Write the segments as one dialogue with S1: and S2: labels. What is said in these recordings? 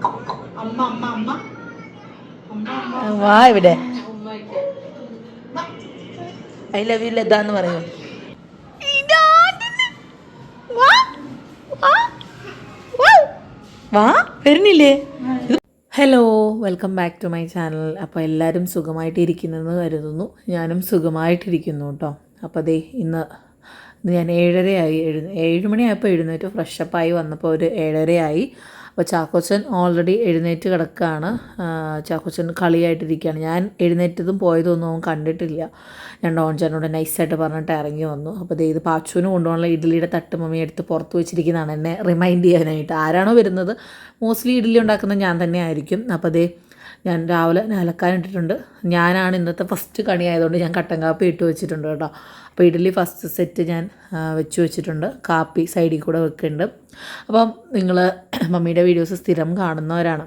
S1: അമ്മ അമ്മ അമ്മ അമ്മ അമ്മ
S2: വാ ഇവിടെ
S1: ഉമ്മയ്ക്ക്
S2: ഐ ലവ് യു ലതാന്ന് പറയൂ. വാ വരുന്നില്ലേ? Hello, welcome back to my channel. അപ്പോൾ എല്ലാവരും സുഖമായിട്ടിരിക്കുന്നെന്ന് കരുതുന്നു. ഞാനും സുഖമായിട്ടിരിക്കുന്നു കേട്ടോ. അപ്പോൾ അതേ ഇന്ന് ഞാൻ 7:30 7 മണിയായപ്പോൾ എഴുന്നേറ്റ് ഫ്രഷപ്പായി വന്നപ്പോൾ ഒരു 7:30. അപ്പോൾ ചാക്കോച്ചൻ ഓൾറെഡി എഴുന്നേറ്റ് കിടക്കുകയാണ്. ചാക്കോച്ചൻ കളിയായിട്ടിരിക്കുകയാണ്. ഞാൻ എഴുന്നേറ്റതും പോയതൊന്നും അവൻ കണ്ടിട്ടില്ല. ഞാൻ ഡോൺചാനോട് നൈസായിട്ട് പറഞ്ഞിട്ട് ഇറങ്ങി വന്നു. അപ്പോൾ ഇത് പാച്ചുവിന് കൊണ്ടുപോകാനുള്ള ഇഡ്ഡലിയുടെ തട്ട് മമ്മി എടുത്ത് പുറത്ത് വെച്ചിരിക്കുന്നതാണ് എന്നെ റിമൈൻഡ് ചെയ്യാനായിട്ട്. ആരാണോ വരുന്നത് മോസ്റ്റ്ലി ഇഡ്ഡലി ഉണ്ടാക്കുന്നത് ഞാൻ തന്നെ ആയിരിക്കും. അപ്പോൾ ഞാൻ രാവിലെ അലക്കാനിട്ടിട്ടുണ്ട്. ഞാനാണ് ഇന്നത്തെ ഫസ്റ്റ് കണി ആയതുകൊണ്ട് ഞാൻ കട്ടൻ കാപ്പി ഇട്ട് വെച്ചിട്ടുണ്ട് കേട്ടോ. അപ്പോൾ ഇഡ്ഡലി ഫസ്റ്റ് സെറ്റ് ഞാൻ വെച്ചിട്ടുണ്ട്. കാപ്പി സൈഡിൽ കൂടെ വെക്കുന്നുണ്ട്. അപ്പം നിങ്ങൾ മമ്മിയുടെ വീഡിയോസ് സ്ഥിരം കാണുന്നവരാണ്.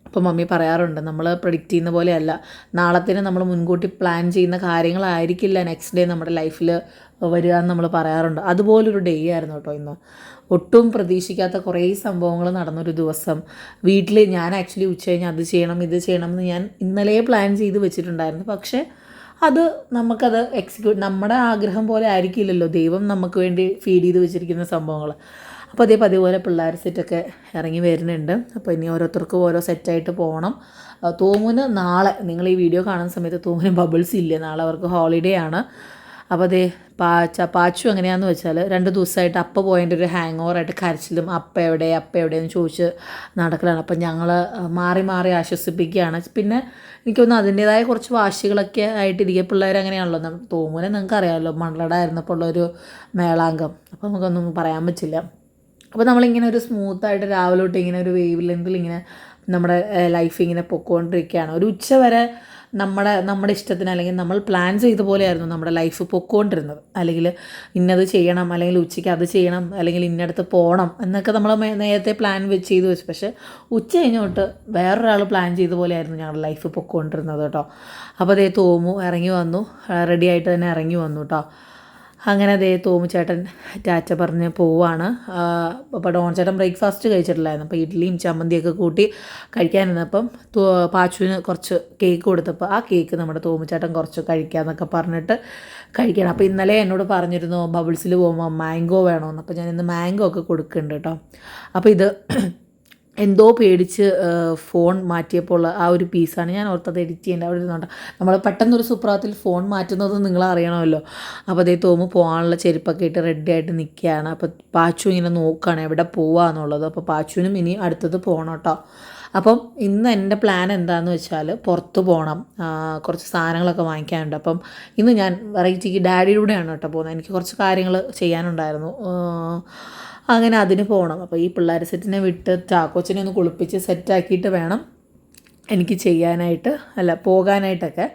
S2: അപ്പോൾ മമ്മി പറയാറുണ്ട്, നമ്മൾ പ്രെഡിക്റ്റ് ചെയ്യുന്ന പോലെയല്ല, നാളത്തേന് നമ്മൾ മുൻകൂട്ടി പ്ലാൻ ചെയ്യുന്ന കാര്യങ്ങളായിരിക്കില്ല നെക്സ്റ്റ് ഡേ നമ്മുടെ ലൈഫിൽ വരിക എന്ന് നമ്മൾ പറയാറുണ്ട്. അതുപോലൊരു ഡേ ആയിരുന്നു കേട്ടോ ഇന്ന്. ഒട്ടും പ്രതീക്ഷിക്കാത്ത കുറേ സംഭവങ്ങൾ നടന്നൊരു ദിവസം. വീട്ടിൽ ഞാൻ ആക്ച്വലി ഉച്ച കഴിഞ്ഞ് അത് ചെയ്യണം ഇത് ചെയ്യണം എന്ന് ഞാൻ ഇന്നലെ പ്ലാൻ ചെയ്ത് വെച്ചിട്ടുണ്ടായിരുന്നു. പക്ഷേ അത് നമുക്കത് നമ്മുടെ ആഗ്രഹം പോലെ ആയിരിക്കില്ലല്ലോ ദൈവം നമുക്ക് വേണ്ടി ഫീഡ് ചെയ്ത് വെച്ചിരിക്കുന്ന സംഭവങ്ങൾ. അപ്പോൾ അതേപോലെ പിള്ളേർ സെറ്റൊക്കെ ഇറങ്ങി വരുന്നുണ്ട്. അപ്പോൾ ഇനി ഓരോരുത്തർക്കും ഓരോ സെറ്റായിട്ട് പോകണം. തോമുന് നാളെ, നിങ്ങൾ ഈ വീഡിയോ കാണുന്ന സമയത്ത് തോമുന് ബബിൾസ് ഇല്ല, നാളെ അവർക്ക് ഹോളിഡേ ആണ്. അപ്പോൾ പാച്ചു എങ്ങനെയാണെന്ന് വെച്ചാൽ 2 ദിവസമായിട്ട് അപ്പ പോയതിൻ്റെ ഒരു ഹാങ് ഓവറായിട്ട് കരച്ചിലും അപ്പ എവിടെയെന്ന് ചോദിച്ച് നടക്കലാണ്. അപ്പം ഞങ്ങൾ മാറി മാറി ആശ്വസിപ്പിക്കുകയാണ്. പിന്നെ എനിക്കൊന്ന് അതിൻ്റേതായ കുറച്ച് വാശികളൊക്കെ ആയിട്ടിരിക്കുക. പിള്ളേർ അങ്ങനെയാണല്ലോ. തോമുനെ നിങ്ങൾക്ക് അറിയാമല്ലോ, മണ്ണടായിരുന്നപ്പോൾ ഉള്ളൊരു മേളാങ്കം. അപ്പോൾ നമുക്കൊന്നും പറയാൻ പറ്റില്ല. അപ്പോൾ നമ്മളിങ്ങനെ ഒരു സ്മൂത്തായിട്ട് രാവിലെ തൊട്ട് ഇങ്ങനെ ഒരു വേവ് ലെങ്തിൽ ഇങ്ങനെ നമ്മുടെ ലൈഫ് ഇങ്ങനെ പൊക്കോണ്ടിരിക്കുകയാണ്. ഒരു ഉച്ച വരെ നമ്മുടെ ഇഷ്ടത്തിന് അല്ലെങ്കിൽ നമ്മൾ പ്ലാൻ ചെയ്ത പോലെയായിരുന്നു നമ്മുടെ ലൈഫ് പൊക്കോണ്ടിരുന്നത്. അല്ലെങ്കിൽ ഇന്നത് ചെയ്യണം, അല്ലെങ്കിൽ ഉച്ചയ്ക്ക് അത് ചെയ്യണം, അല്ലെങ്കിൽ ഇന്നടത്ത് പോകണം എന്നൊക്കെ നമ്മൾ നേരത്തെ പ്ലാൻ ചെയ്ത് വെച്ചു. പക്ഷേ ഉച്ച കഴിഞ്ഞോട്ട് വേറൊരാൾ പ്ലാൻ ചെയ്ത പോലെയായിരുന്നു ഞങ്ങളുടെ ലൈഫ് പൊക്കോണ്ടിരുന്നത് കേട്ടോ. അപ്പോൾ അതേ തോമു ഇറങ്ങി വന്നു, റെഡി ആയിട്ട് തന്നെ ഇറങ്ങി വന്നു കേട്ടോ. അങ്ങനെ തോമു ചേട്ടൻ ടാറ്റ പറഞ്ഞ് പോവാണ്. അപ്പോൾ ഡോൺ ചേട്ടൻ ബ്രേക്ക്ഫാസ്റ്റ് കഴിച്ചിട്ടില്ലായിരുന്നു. അപ്പോൾ ഇഡ്ഡലിയും ചമ്മന്തിയൊക്കെ കൂട്ടി കഴിക്കാനിരുന്നപ്പം പാച്ചുവിന് കുറച്ച് കേക്ക് കൊടുത്തപ്പോൾ ആ കേക്ക് നമ്മുടെ തോമു ചേട്ടൻ കുറച്ച് കഴിക്കാമെന്നൊക്കെ പറഞ്ഞിട്ട് കഴിക്കണം. അപ്പോൾ ഇന്നലെ എന്നോട് പറഞ്ഞിരുന്നു ബബിൾസിൽ പോകുമ്പോൾ മാംഗോ വേണമെന്ന്. അപ്പോൾ ഞാൻ ഇന്ന് മാംഗോ ഒക്കെ കൊടുക്കുന്നുണ്ട് കേട്ടോ. അപ്പോൾ ഇത് എന്തോ പേടിച്ച് ഫോൺ മാറ്റിയപ്പോൾ ആ ഒരു പീസാണ്. ഞാൻ ഓർത്തത് എഡിറ്റ് ചെയ്യേണ്ട അവിടെ ഇരുന്നുണ്ട്. നമ്മൾ പെട്ടെന്നൊരു സുപ്രഭാതത്തിൽ ഫോൺ മാറ്റുന്നത് നിങ്ങൾ അറിയണമല്ലോ. അപ്പോൾ തോമു പോകാനുള്ള ചെരുപ്പൊക്കെ ഇട്ട് റെഡി ആയിട്ട് നിൽക്കുകയാണ്. അപ്പോൾ പാച്ചു ഇങ്ങനെ നോക്കുകയാണ് എവിടെ പോവാന്നുള്ളത്. അപ്പോൾ പാച്ചുവിനും ഇനി അടുത്തത് പോകണം കേട്ടോ. അപ്പം ഇന്ന് എൻ്റെ പ്ലാൻ എന്താണെന്ന് വെച്ചാൽ പുറത്ത് പോകണം, കുറച്ച് സാധനങ്ങളൊക്കെ വാങ്ങിക്കാനുണ്ട്. അപ്പം ഇന്ന് ഞാൻ വെറൈറ്റിക്ക് ഡാഡിയുടെ കൂടെയാണ് കേട്ടോ പോകുന്നത്. എനിക്ക് കുറച്ച് കാര്യങ്ങൾ ചെയ്യാനുണ്ടായിരുന്നു, അങ്ങനെ അതിന് പോകണം. അപ്പോൾ ഈ പിള്ളേർ സെറ്റിനെ വിട്ട് ചാക്കോച്ചിനെ ഒന്ന് കുളിപ്പിച്ച് സെറ്റാക്കിയിട്ട് വേണം എനിക്ക് പോകാനായിട്ടൊക്കെ.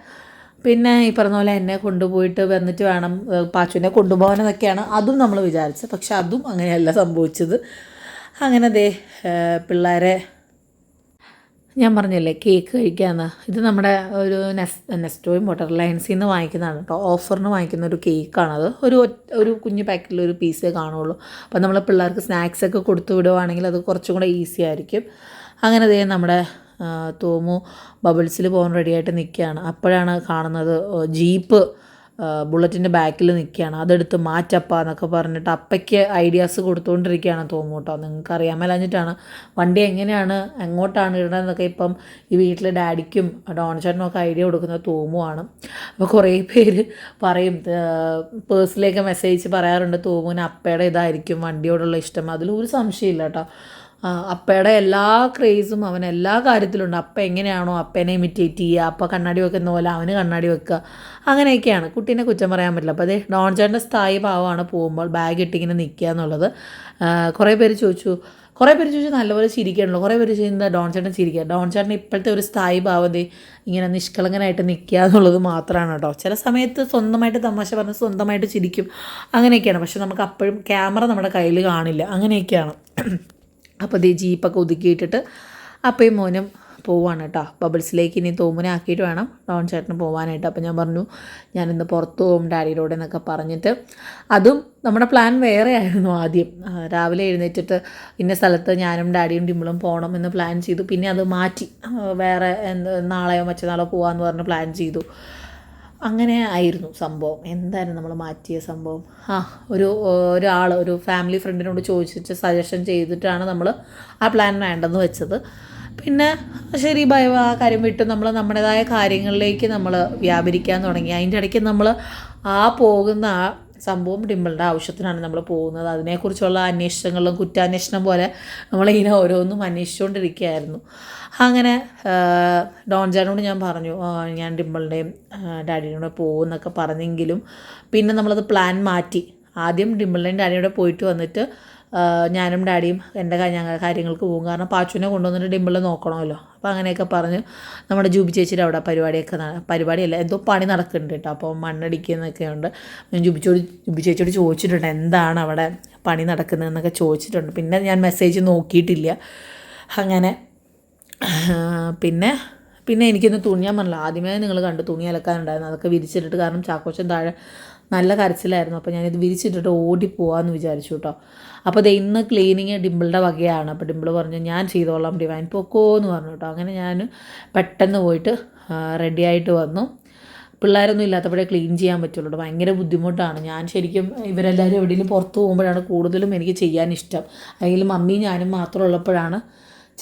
S2: പിന്നെ ഈ പറഞ്ഞ പോലെ എന്നെ കൊണ്ടുപോയിട്ട് വന്നിട്ട് വേണം പാച്ചുവിനെ കൊണ്ടുപോകാനെന്നൊക്കെയാണ് അതും നമ്മൾ വിചാരിച്ചത്. പക്ഷെ അതും അങ്ങനെയല്ല സംഭവിച്ചത്. അങ്ങനെ പിള്ളേരെ ഞാൻ പറഞ്ഞില്ലേ കേക്ക് കഴിക്കാമെന്ന്. ഇത് നമ്മുടെ ഒരു നെസ്റ്റോയും വാട്ടർ ലൈൻസിൽ നിന്ന് വാങ്ങിക്കുന്നതാണ് കേട്ടോ. ഓഫറിന് വാങ്ങിക്കുന്ന ഒരു കേക്കാണത്. ഒരു കുഞ്ഞു പാക്കറ്റിലൊരു പീസേ കാണുള്ളൂ. അപ്പോൾ നമ്മൾ പിള്ളേർക്ക് സ്നാക്സൊക്കെ കൊടുത്തു വിടുവാണെങ്കിൽ അത് കുറച്ചും കൂടെ ഈസി ആയിരിക്കും. അങ്ങനെ നമ്മുടെ തോമു ബബിൾസിൽ പോകാൻ റെഡിയായിട്ട് നിൽക്കുകയാണ്. അപ്പോഴാണ് കാണുന്നത് ജീപ്പ് ബുള്ളറ്റിൻ്റെ ബാക്കിൽ നിൽക്കുകയാണ്. അതെടുത്ത് മാറ്റപ്പ എന്നൊക്കെ പറഞ്ഞിട്ട് അപ്പയ്ക്ക് ഐഡിയാസ് കൊടുത്തുകൊണ്ടിരിക്കുകയാണ് തോമു കേട്ടോ. നിങ്ങൾക്ക് അറിയാൻ മേലാഞ്ഞിട്ടാണ്. വണ്ടി എങ്ങോട്ടാണ് ഇടണമെന്നൊക്കെ ഇപ്പം ഈ വീട്ടിൽ ഡാഡിക്കും ഡോൺചേട്ടനും ഒക്കെ ഐഡിയ കൊടുക്കുന്നത് തോമുവാണ്. അപ്പോൾ കുറേ പേര് പറയും, പേഴ്സിലേക്ക് മെസ്സേജ് പറയാറുണ്ട് തോമുവിന് അപ്പയുടെ ഇതായിരിക്കും വണ്ടിയോടുള്ള ഇഷ്ടം. അതിലൊരു സംശയമില്ല കേട്ടോ. അപ്പയുടെ എല്ലാ ക്രേസും അവൻ എല്ലാ കാര്യത്തിലുണ്ട്. അപ്പ എങ്ങനെയാണോ അപ്പേനെ ഇമിറ്റേറ്റ് ചെയ്യുക, അപ്പ കണ്ണാടി വെക്കുന്ന പോലെ അവന് കണ്ണാടി വെക്കുക, അങ്ങനെയൊക്കെയാണ്. കുട്ടീനെ കുറ്റം പറയാൻ പറ്റില്ല. അപ്പോൾ ഡോൺ ചേട്ടൻ്റെ സ്ഥായി ഭാവമാണ് പോകുമ്പോൾ ബാഗ് ഇട്ടിങ്ങനെ നിൽക്കുക എന്നുള്ളത്. കുറേ പേര് ചോദിച്ചു നല്ലപോലെ ചിരിക്കണല്ലോ. കുറേ പേര് ചെയ്യുന്നത് ഡോൺ ചേട്ടൻ ചിരിക്കുക. ഡോൺ ചേട്ടൻ ഇപ്പോഴത്തെ ഒരു സ്ഥായി ഭാവത ഇങ്ങനെ നിഷ്കളങ്കനായിട്ട് നിൽക്കുക എന്നുള്ളത് മാത്രമാണ് കേട്ടോ. ചില സമയത്ത് സ്വന്തമായിട്ട് തമാശ പറഞ്ഞ് സ്വന്തമായിട്ട് ചിരിക്കും, അങ്ങനെയൊക്കെയാണ്. പക്ഷെ നമുക്ക് അപ്പോഴും ക്യാമറ നമ്മുടെ കയ്യിൽ കാണില്ല, അങ്ങനെയൊക്കെയാണ്. അപ്പോൾ ജീപ്പൊക്കെ ഒതുക്കിയിട്ടിട്ട് അപ്പയും മോനും പോവാണ് കേട്ടോ. ബബിൾസിലേക്ക് ഇനി തോമുനെ ആക്കിയിട്ട് വേണം ഡോൺ ചേട്ടന് പോകാനായിട്ട്. അപ്പോൾ ഞാൻ പറഞ്ഞു ഞാനിന്ന് പുറത്ത് പോകും ഡാഡിയോട് എന്നൊക്കെ പറഞ്ഞിട്ട്. അതും നമ്മുടെ പ്ലാൻ വേറെ ആയിരുന്നു. ആദ്യം രാവിലെ എഴുന്നേറ്റിട്ട് ഇന്ന സ്ഥലത്ത് ഞാനും ഡാഡിയും ഡിമ്പിളും പോകണം എന്ന് പ്ലാൻ ചെയ്തു. പിന്നെ അത് മാറ്റി വേറെ നാളെയോ മറ്റന്നാളോ പോകാമെന്ന് പറഞ്ഞ് പ്ലാൻ ചെയ്തു. അങ്ങനെ ആയിരുന്നു സംഭവം. എന്തായിരുന്നു നമ്മൾ മാറ്റിയ സംഭവം? ഒരു ഫാമിലി ഫ്രണ്ടിനോട് ചോദിച്ചിട്ട് സജഷൻ ചെയ്തിട്ടാണ് നമ്മൾ ആ പ്ലാൻ വേണ്ടെന്ന് വെച്ചത്. പിന്നെ ശരി ഭയം ആ കാര്യം വിട്ട് നമ്മൾ നമ്മുടേതായ കാര്യങ്ങളിലേക്ക് നമ്മൾ വ്യാപരിക്കാൻ തുടങ്ങി. അതിൻ്റെ ഇടയ്ക്ക് നമ്മൾ പോകുന്ന ആ സംഭവം ഡിമ്പിളിൻ്റെ ആവശ്യത്തിനാണ് നമ്മൾ പോകുന്നത്. അതിനെക്കുറിച്ചുള്ള അന്വേഷണങ്ങളും കുറ്റാന്വേഷണം പോലെ നമ്മളിങ്ങനെ ഓരോന്നും അന്വേഷിച്ചുകൊണ്ടിരിക്കുകയായിരുന്നു. അങ്ങനെ ഡോൺ ചേട്ടനോട് ഞാൻ പറഞ്ഞു ഞാൻ ഡിമ്പിളിൻ്റെയും ഡാഡിയോടെ പോകുമെന്നൊക്കെ പറഞ്ഞെങ്കിലും പിന്നെ നമ്മളത് പ്ലാൻ മാറ്റി. ആദ്യം ഡിമ്പിളിൻ്റെയും ഡാഡിയോടെ പോയിട്ട് വന്നിട്ട് ഞാനും ഡാഡിയും എൻ്റെ കാര്യങ്ങൾക്ക് പോകും. കാരണം പാച്ചുവിനെ കൊണ്ടുവന്നിട്ട് ഡിമ്പിൾ നോക്കണമല്ലോ. അപ്പോൾ അങ്ങനെയൊക്കെ പറഞ്ഞ് നമ്മുടെ ജൂബി ചേച്ചിയുടെ അവിടെ പരിപാടിയല്ല എന്തോ പണി നടക്കുന്നുണ്ട് കേട്ടോ. അപ്പോൾ മണ്ണടിക്കുന്നൊക്കെ ഉണ്ട്. ഞാൻ ജൂബി ചേച്ചിയോട് ചോദിച്ചിട്ടുണ്ട് എന്താണ് അവിടെ പണി നടക്കുന്നതെന്നൊക്കെ ചോദിച്ചിട്ടുണ്ട്. പിന്നെ ഞാൻ മെസ്സേജ് നോക്കിയിട്ടില്ല. അങ്ങനെ പിന്നെ എനിക്കൊന്ന് തുണി, ഞാൻ പറഞ്ഞില്ല ആദ്യമേ നിങ്ങൾ കണ്ട് തുണി അലക്കാനുണ്ടായിരുന്നു. അതൊക്കെ വിരിച്ചിട്ടിട്ട്, കാരണം ചാക്കോച്ചൻ താഴെ നല്ല കരച്ചിലായിരുന്നു. അപ്പോൾ ഞാനിത് വിരിച്ചിട്ടിട്ട് ഓടിപ്പോവാമെന്ന് വിചാരിച്ചു കേട്ടോ. അപ്പോൾ ഇന്ന് ക്ലീനിങ് ഡിമ്പിളുടെ വകയാണ്. അപ്പോൾ ഡിമ്പിൾ പറഞ്ഞു ഞാൻ ചെയ്തോളാം ഡിവൈൻ പൊക്കോ എന്ന് പറഞ്ഞു കേട്ടോ. അങ്ങനെ ഞാൻ പെട്ടെന്ന് പോയിട്ട് റെഡിയായിട്ട് വന്നു. പിള്ളേരൊന്നും ഇല്ലാത്തപ്പോഴേ ക്ലീൻ ചെയ്യാൻ പറ്റുള്ളൂ. ഭയങ്കര ബുദ്ധിമുട്ടാണ്. ഞാൻ ശരിക്കും ഇവരെല്ലാവരും എവിടെയെങ്കിലും പുറത്ത് പോകുമ്പോഴാണ് കൂടുതലും എനിക്ക് ചെയ്യാനിഷ്ടം. അല്ലെങ്കിൽ മമ്മിയും ഞാനും മാത്രം ഉള്ളപ്പോഴാണ്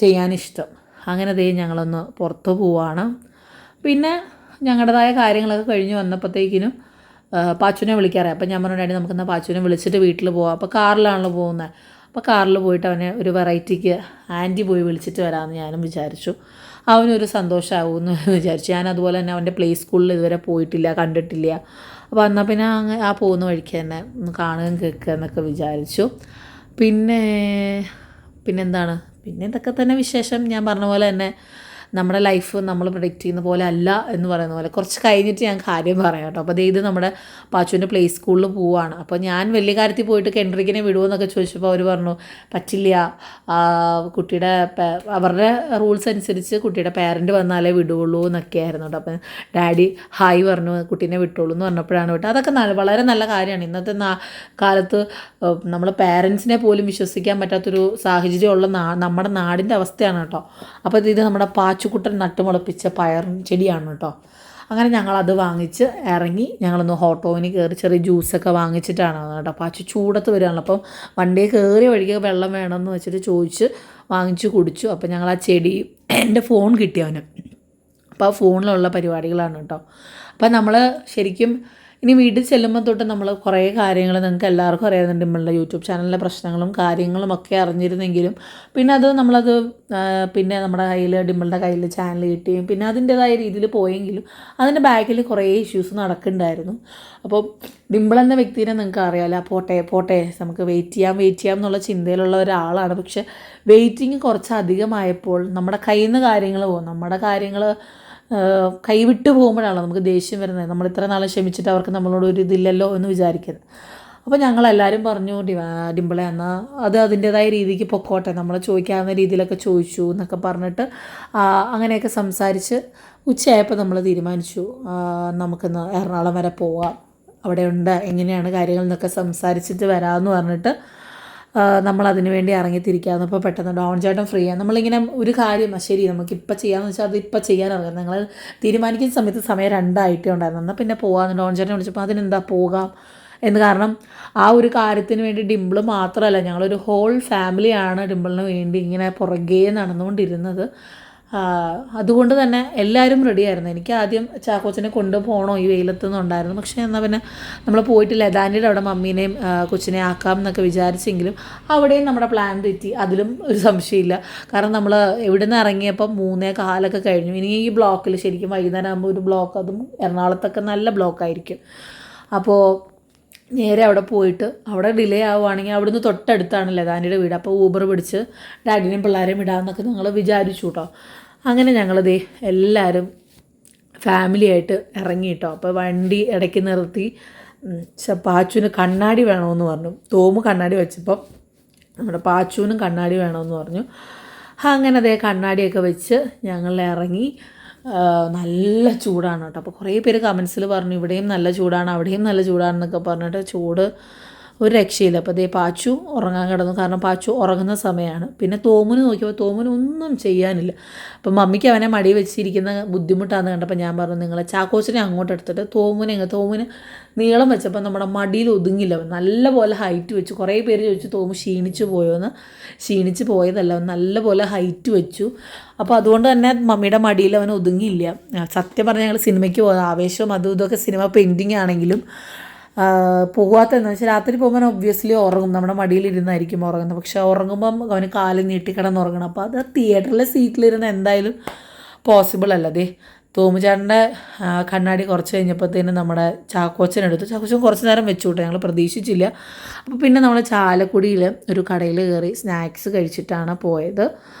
S2: ചെയ്യാനിഷ്ടം. അങ്ങനെ ഞങ്ങളൊന്ന് പുറത്ത് പോവാണ്. പിന്നെ ഞങ്ങളുടേതായ കാര്യങ്ങളൊക്കെ കഴിഞ്ഞ് വന്നപ്പോഴത്തേക്കിനും പാച്ചുവിനെ വിളിക്കാറായി. അപ്പോൾ ഞാൻ പറഞ്ഞു ഡാഡി നമുക്കെന്നാൽ പാച്ചുവിനെ വിളിച്ചിട്ട് വീട്ടിൽ പോകാം. അപ്പോൾ കാറിലാണല്ലോ പോകുന്നത്. അപ്പോൾ കാറിൽ പോയിട്ട് അവനെ ഒരു വെറൈറ്റിക്ക് ആൻറ്റി പോയി വിളിച്ചിട്ട് വരാമെന്ന് ഞാനും വിചാരിച്ചു. അവനൊരു സന്തോഷമാകുമെന്ന് വിചാരിച്ചു. ഞാൻ അതുപോലെ തന്നെ അവൻ്റെ പ്ലേ സ്കൂളിൽ ഇതുവരെ പോയിട്ടില്ല, കണ്ടിട്ടില്ല. അപ്പോൾ എന്നാൽ പിന്നെ ആ പോകുന്ന വഴിക്ക് തന്നെ ഒന്ന് കാണുകയും കേൾക്കുക എന്നൊക്കെ വിചാരിച്ചു. പിന്നെന്താണ്, പിന്നെ ഇതൊക്കെ തന്നെ വിശേഷം. ഞാൻ പറഞ്ഞ പോലെ തന്നെ നമ്മുടെ ലൈഫ് നമ്മൾ പ്രൊഡിക്റ്റ് ചെയ്യുന്ന പോലെ അല്ല എന്ന് പറയുന്ന പോലെ കുറച്ച് കഴിഞ്ഞിട്ട് ഞാൻ കാര്യം പറയാം കേട്ടോ. അപ്പോൾ ഇത് നമ്മുടെ പാച്ചുവിൻ്റെ പ്ലേ സ്കൂളിൽ പോവുകയാണ്. അപ്പോൾ ഞാൻ വലിയ കാര്യത്തിൽ പോയിട്ട് കെൻഡ്രിക്കിനെ വിടുമെന്നൊക്കെ ചോദിച്ചപ്പോൾ അവർ പറഞ്ഞു പറ്റില്ല, കുട്ടിയുടെ അവരുടെ റൂൾസ് അനുസരിച്ച് കുട്ടിയുടെ പേരൻറ്റ് വന്നാലേ വിടുകയുള്ളൂ എന്നൊക്കെ ആയിരുന്നു കേട്ടോ. അപ്പം ഡാഡി ഹായ് പറഞ്ഞു കുട്ടീനെ വിട്ടോളൂ എന്ന് പറഞ്ഞപ്പോഴാണ് വിട്ടത്. അതൊക്കെ വളരെ നല്ല കാര്യമാണ്. ഇന്നത്തെ കാലത്ത് നമ്മൾ പേരൻസിനെ പോലും വിശ്വസിക്കാൻ പറ്റാത്തൊരു സാഹചര്യമുള്ള നമ്മുടെ നാടിൻ്റെ അവസ്ഥയാണ് കേട്ടോ. അപ്പോൾ ഇത് നമ്മുടെ പാച്ചുക്കുട്ടൻ നട്ടുമുളപ്പിച്ച പയർ ചെടിയാണ് കേട്ടോ. അങ്ങനെ ഞങ്ങളത് വാങ്ങിച്ച് ഇറങ്ങി ഞങ്ങളൊന്ന് ഹോട്ടോവിന് കയറി ചെറിയ ജ്യൂസൊക്കെ വാങ്ങിച്ചിട്ടാണ് കേട്ടോ. പാച്ചു ചൂടത്ത് വരികയാണല്ലോ. അപ്പം വണ്ടിയിൽ കയറിയ വഴിക്ക് വെള്ളം വേണമെന്ന് വെച്ചിട്ട് ചോദിച്ച് വാങ്ങിച്ച് കുടിച്ചു. അപ്പം ഞങ്ങൾ ആ ചെടി, എൻ്റെ ഫോൺ കിട്ടി അവന്. അപ്പോൾ ആ ഫോണിലുള്ള പരിപാടികളാണ് കേട്ടോ. അപ്പം നമ്മൾ ശരിക്കും ഇനി വീട്ടിൽ ചെല്ലുമ്പോൾ തൊട്ട് നമ്മൾ കുറേ കാര്യങ്ങൾ നിങ്ങൾക്ക് എല്ലാവർക്കും അറിയാവുന്നുണ്ട്. നമ്മളുടെ യൂട്യൂബ് ചാനലിലെ പ്രശ്നങ്ങളും കാര്യങ്ങളും ഒക്കെ അറിഞ്ഞിരുന്നെങ്കിലും പിന്നെ പിന്നെ നമ്മുടെ ഡിമ്പിളുടെ കയ്യിൽ ചാനൽ കിട്ടുകയും പിന്നെ അതിൻ്റേതായ രീതിയിൽ പോയെങ്കിലും അതിൻ്റെ ബാക്കിൽ കുറേ ഇഷ്യൂസ് നടക്കുന്നുണ്ടായിരുന്നു. അപ്പോൾ ഡിമ്പിൾ എന്ന വ്യക്തിനെ നിങ്ങൾക്ക് അറിയാമല്ലോ. പോട്ടെ നമുക്ക് വെയിറ്റ് ചെയ്യാം എന്നുള്ള ചിന്തയിലുള്ള ഒരാളാണ്. പക്ഷെ വെയിറ്റിങ് കുറച്ച് അധികമായപ്പോൾ നമ്മുടെ കയ്യിൽ നിന്ന് കാര്യങ്ങൾ പോകും. നമ്മുടെ കാര്യങ്ങൾ കൈവിട്ട് പോകുമ്പോഴാണല്ലോ നമുക്ക് ദേഷ്യം വരുന്നത്. നമ്മൾ ഇത്ര നാളെ ക്ഷമിച്ചിട്ട് അവർക്ക് നമ്മളോട് ഒരു ഇതില്ലല്ലോ എന്ന് വിചാരിക്കുന്നത്. അപ്പോൾ ഞങ്ങളെല്ലാവരും പറഞ്ഞു ഡിമ്പിളെ എന്നാൽ അത് അതിൻ്റേതായ രീതിക്ക് പൊക്കോട്ടെ, നമ്മൾ ചോദിക്കാവുന്ന രീതിയിലൊക്കെ ചോദിച്ചു എന്നൊക്കെ പറഞ്ഞിട്ട് അങ്ങനെയൊക്കെ സംസാരിച്ച് ഉച്ചയായപ്പോൾ നമ്മൾ തീരുമാനിച്ചു നമുക്കിന്ന് എറണാകുളം വരെ പോവാം, അവിടെ ഉണ്ട് എങ്ങനെയാണ് കാര്യങ്ങൾ എന്നൊക്കെ സംസാരിച്ചിട്ട് വരാമെന്ന് പറഞ്ഞിട്ട് നമ്മളതിന് വേണ്ടി ഇറങ്ങിത്തിരിക്കാമെന്ന്. അപ്പോൾ പെട്ടെന്ന് ഡോൺ ചേട്ടൻ ഫ്രീ ആണ്. നമ്മളിങ്ങനെ ഒരു കാര്യം ശരി നമുക്കിപ്പോൾ ചെയ്യാമെന്ന് വെച്ചാൽ അത് ഇപ്പോൾ ചെയ്യാനിറങ്ങും. ഞങ്ങൾ തീരുമാനിക്കുന്ന സമയത്ത് സമയം 2 ആയിട്ടേ ഉണ്ടായിരുന്നു. എന്നാൽ പിന്നെ പോകാമെന്ന് ഡോൺ ചേട്ടനെ വിളിച്ചപ്പോൾ അതിനെന്താ പോകാം എന്ന്. കാരണം ആ ഒരു കാര്യത്തിന് വേണ്ടി ഡിമ്പിൾ മാത്രമല്ല ഞങ്ങളൊരു ഹോൾ ഫാമിലിയാണ് ഡിമ്പിളിന് വേണ്ടി ഇങ്ങനെ പുറകെ നടന്നുകൊണ്ടിരുന്നത്. അതുകൊണ്ട് തന്നെ എല്ലാവരും റെഡിയായിരുന്നു. എനിക്ക് ആദ്യം ചാക്കോച്ചനെ കൊണ്ടുപോകണോ ഈ വെയിലത്തുനിന്നുണ്ടായിരുന്നു. പക്ഷേ എന്നാൽ പിന്നെ നമ്മൾ പോയിട്ട് ലതാൻ്റെ അവിടെ മമ്മീനെയും കൊച്ചിനെ ആക്കാം എന്നൊക്കെ വിചാരിച്ചെങ്കിലും അവിടെയും നമ്മുടെ പ്ലാൻ തെറ്റി. അതിലും ഒരു സംശയമില്ല. കാരണം നമ്മൾ ഇവിടെ നിന്ന് ഇറങ്ങിയപ്പം 3:15 കഴിഞ്ഞു. ഇനി ഈ ബ്ലോക്കിൽ ശരിക്കും വൈകുന്നേരം ആകുമ്പോൾ ഒരു ബ്ലോക്ക്, അതും എറണാകുളത്തൊക്കെ നല്ല ബ്ലോക്കായിരിക്കും. അപ്പോൾ നേരെ അവിടെ പോയിട്ട് അവിടെ ഡിലേ ആവുകയാണെങ്കിൽ അവിടുന്ന് തൊട്ടടുത്താണ് ലതാൻ്റെ വീട്. അപ്പോൾ ഊബർ പിടിച്ച് ഡാഡിനെയും പിള്ളേരെയും ഇടാമെന്നൊക്കെ ഞങ്ങൾ വിചാരിച്ചു കേട്ടോ. അങ്ങനെ ഞങ്ങളിതേ എല്ലാവരും ഫാമിലിയായിട്ട് ഇറങ്ങി കേട്ടോ. അപ്പോൾ വണ്ടി ഇടയ്ക്ക് നിർത്തി പാച്ചുവിന് കണ്ണാടി വേണമെന്ന് പറഞ്ഞു. തോമു കണ്ണാടി വെച്ചപ്പോൾ നമ്മുടെ പാച്ചുവിനും കണ്ണാടി വേണമെന്ന് പറഞ്ഞു. അങ്ങനെ അതേ കണ്ണാടിയൊക്കെ വെച്ച് ഞങ്ങൾ ഇറങ്ങി. നല്ല ചൂടാണ് കേട്ടോ. അപ്പോൾ കുറേ പേര് കമൻസിൽ പറഞ്ഞു ഇവിടെയും നല്ല ചൂടാണ് അവിടെയും നല്ല ചൂടാണെന്നൊക്കെ പറഞ്ഞിട്ട് ചൂട് ഒരു രക്ഷയില്ല. അപ്പോൾ അതേ പാച്ചു ഉറങ്ങാൻ കിടന്നു. കാരണം പാച്ചു ഉറങ്ങുന്ന സമയമാണ്. പിന്നെ തോമുന് നോക്കിയപ്പോൾ തോമുന് ഒന്നും ചെയ്യാനില്ല. അപ്പം മമ്മിക്ക് അവനെ മടി വെച്ചിരിക്കുന്ന ബുദ്ധിമുട്ടാണെന്ന് കണ്ടപ്പോൾ ഞാൻ പറഞ്ഞു നിങ്ങളെ ചാക്കോച്ചനെ അങ്ങോട്ട് എടുത്തിട്ട് തോമുന് നീളം വെച്ചപ്പോൾ നമ്മുടെ മടിയിൽ ഒതുങ്ങില്ല. നല്ല പോലെ ഹൈറ്റ് വെച്ചു. കുറേ പേര് ചോദിച്ചു തോമു ക്ഷീണിച്ചു പോയോന്ന്. ക്ഷീണിച്ച് പോയതല്ല, നല്ല പോലെ ഹൈറ്റ് വെച്ചു. അപ്പോൾ അതുകൊണ്ട് തന്നെ മമ്മിയുടെ മടിയിൽ അവൻ ഒതുങ്ങിയില്ല. സത്യം പറഞ്ഞാൽ ഞങ്ങൾ സിനിമയ്ക്ക് പോകുന്നത് ആവേശവും അതും ഇതൊക്കെ സിനിമ പെൻഡിങ് ആണെങ്കിലും പോകാത്തതെന്ന് വെച്ചാൽ രാത്രി പോകുമ്പോൾ ഒബ്വിയസ്ലി ഉറങ്ങും. നമ്മുടെ മടിയിലിരുന്നായിരിക്കും ഉറങ്ങുന്നത്. പക്ഷെ ഉറങ്ങുമ്പം അവന് കാല് നീട്ടിക്കിടന്ന് ഉറങ്ങണം. അപ്പോൾ അത് തിയേറ്ററിലെ സീറ്റിലിരുന്ന് എന്തായാലും പോസിബിൾ അല്ല. അതേ തോമുചാട്ടൻ്റെ കണ്ണാടി കുറച്ച് കഴിഞ്ഞപ്പോഴത്തേനും നമ്മുടെ ചാക്കോച്ചനെടുത്തു. ചാക്കോച്ചൻ കുറച്ച് നേരം വെച്ചു കൂട്ടെ, ഞങ്ങൾ പ്രതീക്ഷിച്ചില്ല. അപ്പോൾ പിന്നെ നമ്മൾ ചാലക്കുടിയിൽ ഒരു കടയിൽ കയറി സ്നാക്സ് കഴിച്ചിട്ടാണ് പോയത്.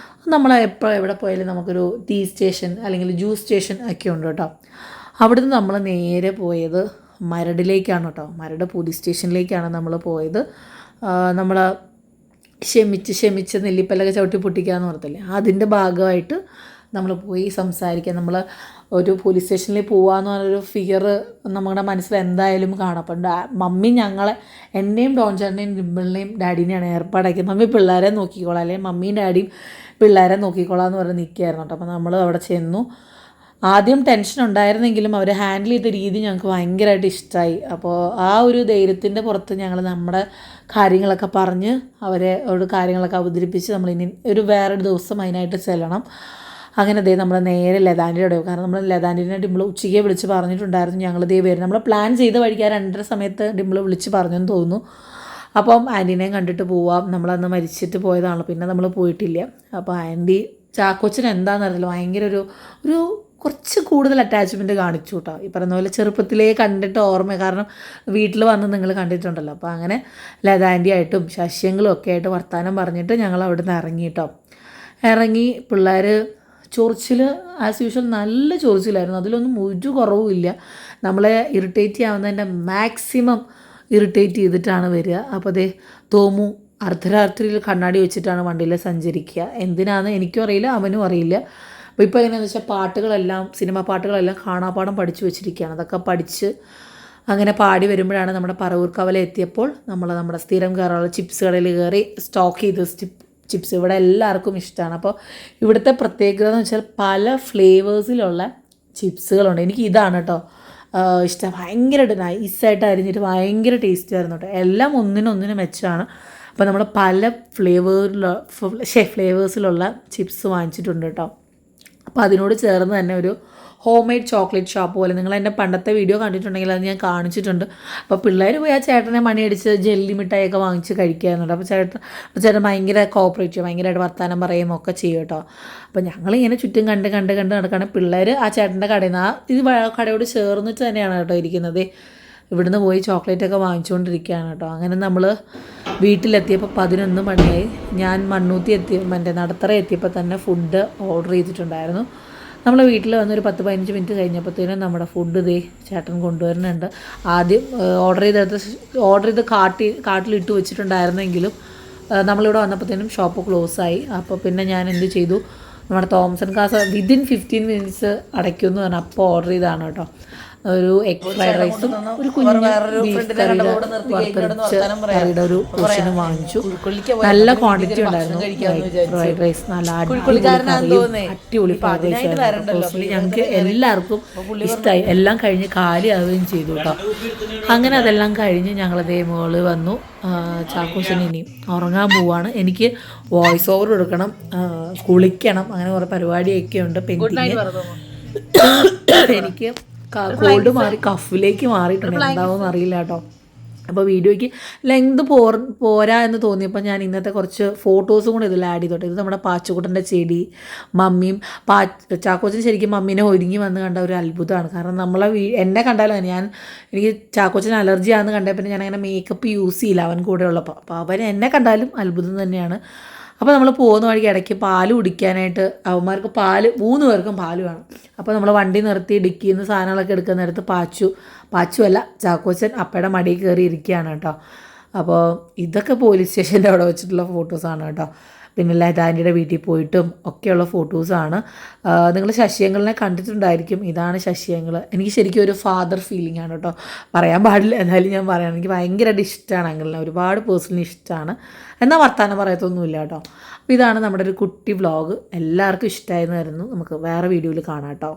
S2: നമ്മൾ എവിടെ പോയാലും നമുക്കൊരു ടീ സ്റ്റേഷൻ അല്ലെങ്കിൽ ജ്യൂസ് സ്റ്റേഷൻ ഒക്കെ ഉണ്ട് കേട്ടോ. അവിടുന്ന് നമ്മൾ നേരെ പോയത് മരടിലേക്കാണ് കേട്ടോ. മരട് പോലീസ് സ്റ്റേഷനിലേക്കാണ് നമ്മൾ പോയത്. നമ്മൾ ക്ഷമിച്ച് നെല്ലിപ്പല്ലൊക്കെ ചവിട്ടി പൊട്ടിക്കാമെന്ന് പറഞ്ഞില്ലേ, അതിൻ്റെ ഭാഗമായിട്ട് നമ്മൾ പോയി സംസാരിക്കാൻ. നമ്മൾ ഒരു പോലീസ് സ്റ്റേഷനിൽ പോകാമെന്ന് പറഞ്ഞൊരു ഫിയർ നമ്മുടെ മനസ്സിൽ എന്തായാലും കാണും. അപ്പം മമ്മി എന്നെയും ഡോൺ ചേട്ടനെയും ഡിമ്പിളിനെയും ഡാഡീനെയാണ് ഏർപ്പാടാക്കിയത്. മമ്മി പിള്ളേരെ നോക്കിക്കോളാം, അല്ലെങ്കിൽ മമ്മിയും ഡാഡിയും പിള്ളേരെ നോക്കിക്കോളാം എന്ന് പറഞ്ഞ് നിൽക്കുകയായിരുന്നു കേട്ടോ. അപ്പോൾ നമ്മൾ അവിടെ ചെന്നു. ആദ്യം ടെൻഷൻ ഉണ്ടായിരുന്നെങ്കിലും അവർ ഹാൻഡിൽ ചെയ്ത രീതി ഞങ്ങൾക്ക് ഭയങ്കരമായിട്ട് ഇഷ്ടമായി. അപ്പോൾ ആ ഒരു ധൈര്യത്തിൻ്റെ പുറത്ത് ഞങ്ങൾ നമ്മുടെ കാര്യങ്ങളൊക്കെ പറഞ്ഞ് അവരോട് കാര്യങ്ങളൊക്കെ അവതരിപ്പിച്ച് നമ്മളിനി വേറൊരു ദിവസം അതിനായിട്ട് ചെല്ലണം. അങ്ങനെ നമ്മൾ നേരെ ലതാൻ്റെ കാരണം നമ്മൾ ലതാൻ്റെ ഡിമ്പിൾ ഉച്ചയ്ക്ക് വിളിച്ച് പറഞ്ഞിട്ടുണ്ടായിരുന്നു ഞങ്ങൾ വരും. നമ്മൾ പ്ലാൻ ചെയ്ത വഴിക്ക് 2:30 സമയത്ത് ഡിമ്പിൾ വിളിച്ച് പറഞ്ഞെന്ന് തോന്നുന്നു. അപ്പം ആൻറ്റീനെയും കണ്ടിട്ട് പോവാം, നമ്മളന്ന് മരിച്ചിട്ട് പോയതാണല്ലോ, പിന്നെ നമ്മൾ പോയിട്ടില്ല. അപ്പോൾ ആൻറ്റി ചാക്കോച്ചൻ എന്താണെന്നറിയില്ല ഭയങ്കര ഒരു കുറച്ച് കൂടുതൽ അറ്റാച്ച്മെൻറ്റ് കാണിച്ചു കേട്ടോ. ഈ പറയുന്ന പോലെ ചെറുപ്പത്തിലേ കണ്ടിട്ട് ഓർമ്മ, കാരണം വീട്ടിൽ വന്ന് നിങ്ങൾ കണ്ടിട്ടുണ്ടല്ലോ. അപ്പോൾ അങ്ങനെ ലതാൻറ്റി ആയിട്ടും ശശ്യങ്ങളും ഒക്കെ ആയിട്ട് വർത്തമാനം പറഞ്ഞിട്ട് ഞങ്ങൾ അവിടെ നിന്ന് ഇറങ്ങി കേട്ടോ. ഇറങ്ങി പിള്ളേർ ചൊറിച്ചിൽ ആസ് യൂഷ്വൽ നല്ല ചൊറിച്ചിലായിരുന്നു. അതിലൊന്നും ഒരു കുറവുമില്ല. നമ്മളെ ഇറിറ്റേറ്റ് ചെയ്യാവുന്നതിൻ്റെ മാക്സിമം ഇറിറ്റേറ്റ് ചെയ്തിട്ടാണ് വരിക. അപ്പോൾ തോമു അർദ്ധരാത്രിയിൽ കണ്ണാടി വെച്ചിട്ടാണ് വണ്ടിയിൽ സഞ്ചരിക്കുക. എന്തിനാണെന്ന് എനിക്കും അറിയില്ല, അവനും അറിയില്ല. അപ്പോൾ ഇപ്പോൾ എങ്ങനെയാണെന്ന് വെച്ചാൽ പാട്ടുകളെല്ലാം സിനിമ പാട്ടുകളെല്ലാം കാണാപ്പാടം പഠിച്ചു വെച്ചിരിക്കുകയാണ്. അതൊക്കെ പഠിച്ച് അങ്ങനെ പാടി വരുമ്പോഴാണ് നമ്മുടെ പറവൂർക്കവല എത്തിയപ്പോൾ നമ്മുടെ സ്ഥിരം കയറാനുള്ള ചിപ്സ് കടയിൽ കയറി സ്റ്റോക്ക് ചെയ്ത് ചിപ്സ് ഇവിടെ എല്ലാവർക്കും ഇഷ്ടമാണ്. അപ്പോൾ ഇവിടുത്തെ പ്രത്യേകത എന്ന് വെച്ചാൽ പല ഫ്ലേവേഴ്സിലുള്ള ചിപ്സുകളുണ്ട്. എനിക്ക് ഇതാണ് കേട്ടോ ഇഷ്ടം. ഭയങ്കരമായിട്ട് നൈസായിട്ട് അരിഞ്ഞിട്ട് ഭയങ്കര ടേസ്റ്റ് ആയിരുന്നു കേട്ടോ. എല്ലാം ഒന്നിനൊന്നിനും മെച്ചമാണ്. അപ്പോൾ നമ്മൾ പല ഫ്ലേവേഴ്സിലുള്ള ചിപ്സ് വാങ്ങിച്ചിട്ടുണ്ട് കേട്ടോ. അപ്പോൾ അതിനോട് ചേർന്ന് തന്നെ ഒരു ഹോം മെയ്ഡ് ചോക്ലേറ്റ് ഷോപ്പ് പോലെ, നിങ്ങൾ എൻ്റെ പണ്ടത്തെ വീഡിയോ കണ്ടിട്ടുണ്ടെങ്കിൽ അത് ഞാൻ കാണിച്ചിട്ടുണ്ട്. അപ്പോൾ പിള്ളേർ പോയി ആ ചേട്ടനെ മണിയടിച്ച് ജെല്ലി മിഠായിയൊക്കെ വാങ്ങിച്ച് കഴിക്കാറുണ്ട്. അപ്പോൾ ചേട്ടൻ ഭയങ്കര കോപ്പറേറ്റീവ്, ഭയങ്കരമായിട്ട് വർത്താനം പറയുകയും ഒക്കെ ചെയ്യും കേട്ടോ. അപ്പോൾ ഞങ്ങളിങ്ങനെ ചുറ്റും കണ്ട് നടക്കുകയാണ്. പിള്ളേർ ആ ചേട്ടൻ്റെ കടയിൽ നിന്ന് ഇത് കടയോട് ചേർന്നിട്ട് തന്നെയാണ് കേട്ടോ ഇരിക്കുന്നത്. ഇവിടുന്ന് പോയി ചോക്ലേറ്റൊക്കെ വാങ്ങിച്ചുകൊണ്ടിരിക്കുകയാണ് കേട്ടോ. അങ്ങനെ നമ്മൾ വീട്ടിലെത്തിയപ്പോൾ 11 മണിയായി. ഞാൻ നടത്തറ എത്തിയപ്പോൾ തന്നെ ഫുഡ് ഓർഡർ ചെയ്തിട്ടുണ്ടായിരുന്നു. നമ്മൾ വീട്ടിൽ വന്നൊരു 10-15 മിനിറ്റ് കഴിഞ്ഞപ്പോഴത്തേനും നമ്മുടെ ഫുഡ് ചേട്ടൻ കൊണ്ടുവരുന്നുണ്ട്. ആദ്യം ഓർഡർ ചെയ്ത് കാട്ടിലിട്ട് വെച്ചിട്ടുണ്ടായിരുന്നെങ്കിലും നമ്മളിവിടെ വന്നപ്പോഴത്തേനും ഷോപ്പ് ക്ലോസായി. അപ്പോൾ പിന്നെ ഞാൻ എന്ത് ചെയ്തു, നമ്മുടെ തോംസൺ കാസ വിതിൻ 15 മിനിറ്റ്സ് അടയ്ക്കുമെന്ന് പറഞ്ഞാൽ അപ്പോൾ ഓർഡർ ചെയ്തതാണ് കേട്ടോ. ഒരു എഗ് ഫ്രൈഡ് റൈസും ഒരു കുഞ്ഞു ബീഫ് കറിയുടെ കറിയുടെ ഒരു പോർഷനും വാങ്ങിച്ചു. നല്ല ക്വാണ്ടിറ്റി ഉണ്ടായിരുന്നു ഫ്രൈഡ് റൈസ്. നല്ല അടിപൊളി ഫ്രൈഡ് റൈസ് ആയിരുന്നു. ഞങ്ങൾക്ക് എല്ലാവർക്കും ഇഷ്ടമായി. എല്ലാം കഴിഞ്ഞ് കാലിയാവുകയും ചെയ്തു കേട്ടോ. അങ്ങനെ അതെല്ലാം കഴിഞ്ഞ് ഞങ്ങളതേ മുകളിൽ വന്നു. ചാക്കോച്ചൻ ഇനി ഉറങ്ങാൻ പോവാണ്. എനിക്ക് വോയിസ് ഓവർ കൊടുക്കണം, കുളിക്കണം, അങ്ങനെ കുറേ പരിപാടിയൊക്കെ ഉണ്ട് പെൻഡിങ്. എനിക്ക് കോൾഡ് മാറി കഫിലേക്ക് മാറിയിട്ടുണ്ട്, എന്താവുമെന്ന് അറിയില്ല കേട്ടോ. അപ്പോൾ വീഡിയോയ്ക്ക് ലെങ്ത് പോരാ എന്ന് തോന്നിയപ്പോൾ ഞാൻ ഇന്നത്തെ കുറച്ച് ഫോട്ടോസും കൂടെ ഇതിൽ ആഡ് ചെയ്തോട്ടെ. ഇത് നമ്മുടെ പാച്ചുക്കുട്ടൻ്റെ ചെടി, മമ്മിയും ചാക്കോച്ചൻ ശരിക്കും മമ്മീനെ ഒരുങ്ങി വന്ന് കണ്ട ഒരു അത്ഭുതമാണ്. കാരണം എന്നെ കണ്ടാലും എനിക്ക് ചാക്കോച്ചൻ അലർജി ആണെന്ന് കണ്ടപ്പോൾ പിന്നെ ഞാനങ്ങനെ മേക്കപ്പ് യൂസ് ചെയ്യില്ല അവൻ കൂടെ ഉള്ളപ്പോൾ. അപ്പോൾ അവൻ എന്നെ കണ്ടാലും അത്ഭുതം തന്നെയാണ്. അപ്പോൾ നമ്മൾ പോകുന്ന വഴിക്ക് ഇടയ്ക്ക് പാല് കുടിക്കാനായിട്ട് അവന്മാർക്ക് 3 പേർക്കും പാല് വേണം. അപ്പോൾ നമ്മൾ വണ്ടി നിർത്തി ഡിക്കിയിൽ നിന്ന് സാധനങ്ങളൊക്കെ എടുക്കുന്ന നേരത്ത് പാച്ചുവല്ല ചാക്കോച്ചൻ അപ്പയുടെ മടിയിൽ കയറി ഇരിക്കുകയാണ് കേട്ടോ. അപ്പോൾ ഇതൊക്കെ പോലീസ് സ്റ്റേഷൻ്റെ അവിടെ വെച്ചിട്ടുള്ള ഫോട്ടോസാണ് കേട്ടോ. പിന്നെ ലതാൻ്റെ വീട്ടിൽ പോയിട്ടും ഒക്കെയുള്ള ഫോട്ടോസാണ്. നിങ്ങൾ ശശിയങ്ങളിനെ കണ്ടിട്ടുണ്ടായിരിക്കും. ഇതാണ് ശശിയങ്ങൾ. എനിക്ക് ശരിക്കും ഒരു ഫാദർ ഫീലിംഗ് ആണ് കേട്ടോ. പറയാൻ പാടില്ല, എന്നാലും ഞാൻ പറയാം. എനിക്ക് ഭയങ്കരമായിട്ട് ഇഷ്ടമാണ് അങ്കിളിനെ, ഒരുപാട് പേഴ്സണലി ഇഷ്ടമാണ്. എന്നാൽ വർത്താനം പറയത്തൊന്നുമില്ല കേട്ടോ. അപ്പോൾ ഇതാണ് നമ്മുടെ ഒരു കുട്ടി വ്ളോഗ്. എല്ലാവർക്കും ഇഷ്ടമായെന്ന് വരുന്നു. നമുക്ക് വേറെ വീഡിയോയിൽ കാണാം കേട്ടോ.